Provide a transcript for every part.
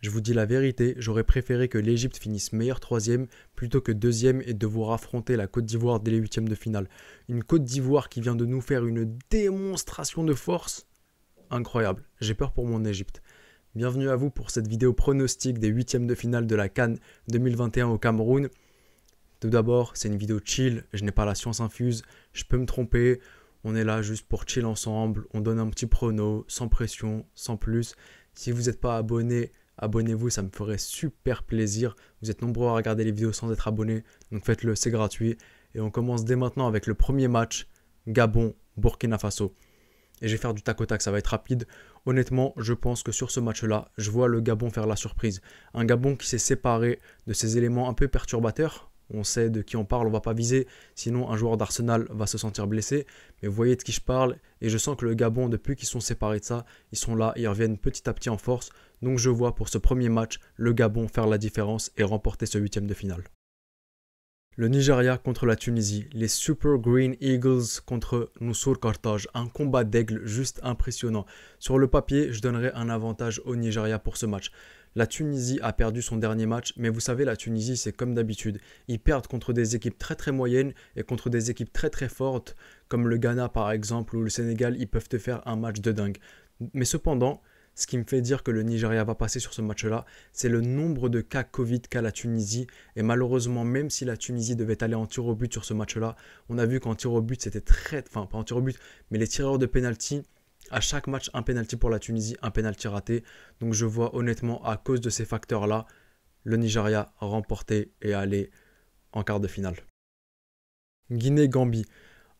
Je vous dis la vérité, j'aurais préféré que l'Égypte finisse meilleure troisième plutôt que deuxième et devoir affronter la Côte d'Ivoire dès les huitièmes de finale. Une Côte d'Ivoire qui vient de nous faire une démonstration de force incroyable. J'ai peur pour mon Égypte. Bienvenue à vous pour cette vidéo pronostic des huitièmes de finale de la CAN 2021 au Cameroun. Tout d'abord, c'est une vidéo chill, je n'ai pas la science infuse, je peux me tromper. On est là juste pour chill ensemble, on donne un petit prono, sans pression, sans plus. Si vous n'êtes pas abonné, abonnez-vous, ça me ferait super plaisir. Vous êtes nombreux à regarder les vidéos sans être abonnés, donc faites-le, c'est gratuit. Et on commence dès maintenant avec le premier match, Gabon-Burkina Faso. Et je vais faire du tac au tac, ça va être rapide. Honnêtement, je pense que sur ce match-là, je vois le Gabon faire la surprise. Un Gabon qui s'est séparé de ses éléments un peu perturbateurs. On sait de qui on parle, on ne va pas viser, sinon un joueur d'Arsenal va se sentir blessé. Mais vous voyez de qui je parle, et je sens que le Gabon, depuis qu'ils sont séparés de ça, ils sont là, ils reviennent petit à petit en force. Donc je vois pour ce premier match, le Gabon faire la différence et remporter ce huitième de finale. Le Nigeria contre la Tunisie, les Super Green Eagles contre Noussour Carthage, un combat d'aigle juste impressionnant. Sur le papier, je donnerais un avantage au Nigeria pour ce match. La Tunisie a perdu son dernier match, mais vous savez, la Tunisie, c'est comme d'habitude. Ils perdent contre des équipes très moyennes et contre des équipes très fortes, comme le Ghana par exemple, ou le Sénégal, ils peuvent te faire un match de dingue. Mais cependant, ce qui me fait dire que le Nigeria va passer sur ce match-là, c'est le nombre de cas Covid qu'a la Tunisie. Et malheureusement, même si la Tunisie devait aller en tir au but sur ce match-là, on a vu qu'en tir au but, c'était enfin pas en tir au but, mais les tireurs de penalty, à chaque match, un penalty pour la Tunisie, un penalty raté. Donc je vois honnêtement, à cause de ces facteurs-là, le Nigeria remporter et aller en quart de finale. Guinée-Gambie.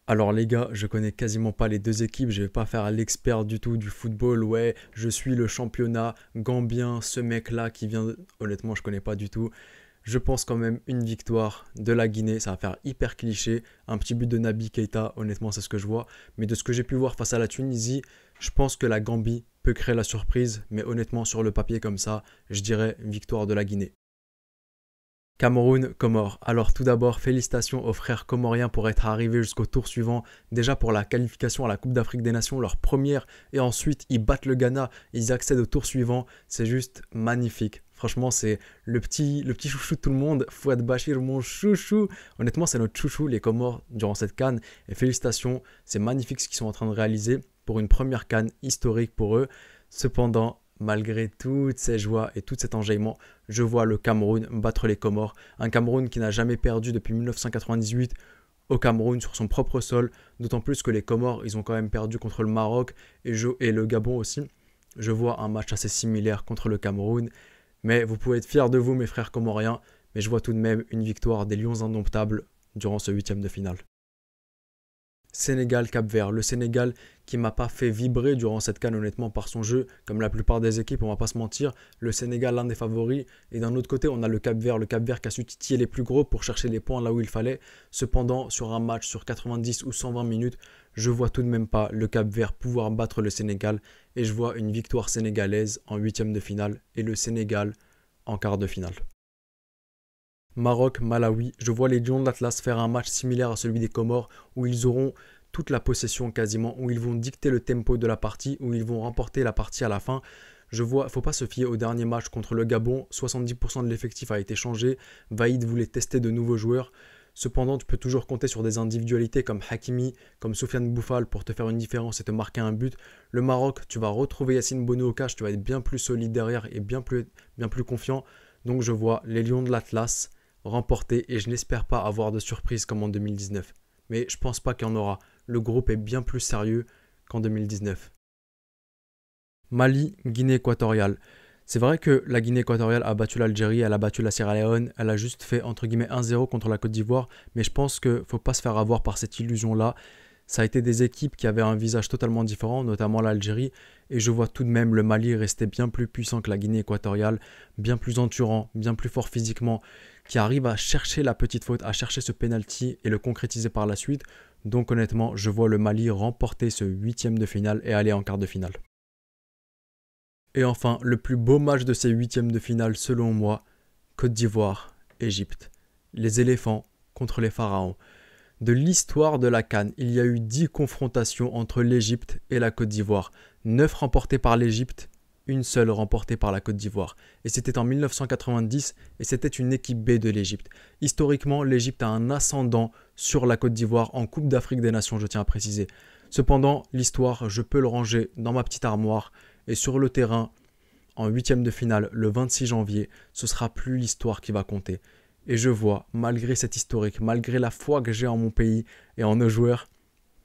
Alors les gars, je connais quasiment pas les deux équipes, je vais pas faire l'expert du tout du football, ouais, je suis le championnat gambien, ce mec-là qui vient, honnêtement je connais pas du tout. Je pense quand même une victoire de la Guinée, ça va faire hyper cliché, un petit but de Naby Keita, honnêtement c'est ce que je vois. Mais de ce que j'ai pu voir face à la Tunisie, je pense que la Gambie peut créer la surprise, mais honnêtement sur le papier comme ça, je dirais une victoire de la Guinée. Cameroun, Comores. Alors tout d'abord, félicitations aux frères comoriens pour être arrivés jusqu'au tour suivant. Déjà pour la qualification à la Coupe d'Afrique des Nations, leur première. Et ensuite, ils battent le Ghana, ils accèdent au tour suivant. C'est juste magnifique. Franchement, c'est le petit chouchou de tout le monde. Fouad Bachir, mon chouchou. Honnêtement, c'est notre chouchou, les Comores, durant cette CAN. Et félicitations, c'est magnifique ce qu'ils sont en train de réaliser pour une première CAN historique pour eux. Cependant, malgré toutes ces joies et tout cet enjaillement, je vois le Cameroun battre les Comores. Un Cameroun qui n'a jamais perdu depuis 1998 au Cameroun sur son propre sol. D'autant plus que les Comores, ils ont quand même perdu contre le Maroc et le Gabon aussi. Je vois un match assez similaire contre le Cameroun. Mais vous pouvez être fiers de vous, mes frères comoriens. Mais je vois tout de même une victoire des Lions indomptables durant ce huitième de finale. Sénégal-Cap-Vert. Le Sénégal qui m'a pas fait vibrer durant cette CAN honnêtement par son jeu, comme la plupart des équipes, on va pas se mentir. Le Sénégal, l'un des favoris. Et d'un autre côté, on a le Cap-Vert qui a su titiller les plus gros pour chercher les points là où il fallait. Cependant, sur un match sur 90 ou 120 minutes, je vois tout de même pas le Cap-Vert pouvoir battre le Sénégal. Et je vois une victoire sénégalaise en huitième de finale et le Sénégal en quart de finale. Maroc-Malawi, je vois les Lions de l'Atlas faire un match similaire à celui des Comores où ils auront toute la possession quasiment, où ils vont dicter le tempo de la partie, où ils vont remporter la partie à la fin. Je vois, faut pas se fier au dernier match contre le Gabon, 70% de l'effectif a été changé, Vaïd voulait tester de nouveaux joueurs. Cependant, tu peux toujours compter sur des individualités comme Hakimi, comme Sofiane Bouffal pour te faire une différence et te marquer un but. Le Maroc, tu vas retrouver Yacine Bounou au cache, tu vas être bien plus solide derrière et bien plus confiant. Donc je vois les Lions de l'Atlas remporter et je n'espère pas avoir de surprise comme en 2019. Mais je pense pas qu'il y en aura. Le groupe est bien plus sérieux qu'en 2019. Mali, Guinée équatoriale. C'est vrai que la Guinée équatoriale a battu l'Algérie, elle a battu la Sierra Leone, elle a juste fait entre guillemets 1-0 contre la Côte d'Ivoire, mais je pense qu'il ne faut pas se faire avoir par cette illusion-là. Ça a été des équipes qui avaient un visage totalement différent, notamment l'Algérie, et je vois tout de même le Mali rester bien plus puissant que la Guinée équatoriale, bien plus endurant, bien plus fort physiquement, qui arrive à chercher la petite faute, à chercher ce penalty et le concrétiser par la suite. Donc honnêtement, je vois le Mali remporter ce huitième de finale et aller en quart de finale. Et enfin, le plus beau match de ces huitièmes de finale selon moi, Côte d'Ivoire, Égypte. Les éléphants contre les pharaons. De l'histoire de la CAN, il y a eu 10 confrontations entre l'Égypte et la Côte d'Ivoire. 9 remportées par l'Égypte, une seule remportée par la Côte d'Ivoire. Et c'était en 1990 et c'était une équipe B de l'Égypte. Historiquement, l'Égypte a un ascendant sur la Côte d'Ivoire en Coupe d'Afrique des Nations, je tiens à préciser. Cependant, l'histoire, je peux le ranger dans ma petite armoire et sur le terrain, en huitième de finale, le 26 janvier, ce sera plus l'histoire qui va compter. Et je vois, malgré cet historique, malgré la foi que j'ai en mon pays et en nos joueurs,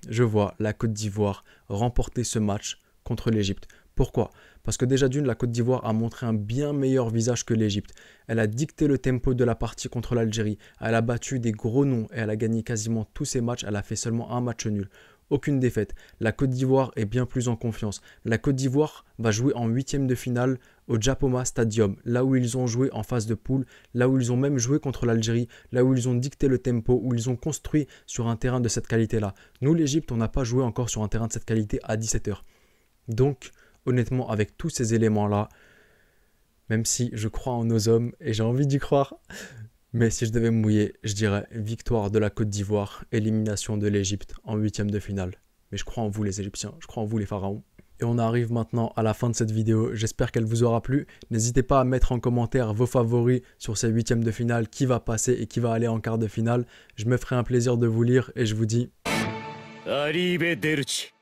je vois la Côte d'Ivoire remporter ce match contre l'Égypte. Pourquoi? Parce que déjà d'une, la Côte d'Ivoire a montré un bien meilleur visage que l'Égypte. Elle a dicté le tempo de la partie contre l'Algérie. Elle a battu des gros noms et elle a gagné quasiment tous ses matchs. Elle a fait seulement un match nul. Aucune défaite. La Côte d'Ivoire est bien plus en confiance. La Côte d'Ivoire va jouer en huitième de finale au Japoma Stadium, là où ils ont joué en phase de poule, là où ils ont même joué contre l'Algérie, là où ils ont dicté le tempo, où ils ont construit sur un terrain de cette qualité-là. Nous, l'Égypte, on n'a pas joué encore sur un terrain de cette qualité à 17h. Donc, honnêtement, avec tous ces éléments-là, même si je crois en nos hommes et j'ai envie d'y croire, mais si je devais me mouiller, je dirais victoire de la Côte d'Ivoire, élimination de l'Égypte en huitième de finale. Mais je crois en vous les Égyptiens, je crois en vous les pharaons. Et on arrive maintenant à la fin de cette vidéo, j'espère qu'elle vous aura plu. N'hésitez pas à mettre en commentaire vos favoris sur ces huitièmes de finale, qui va passer et qui va aller en quart de finale. Je me ferai un plaisir de vous lire et je vous dis... Arrivederci.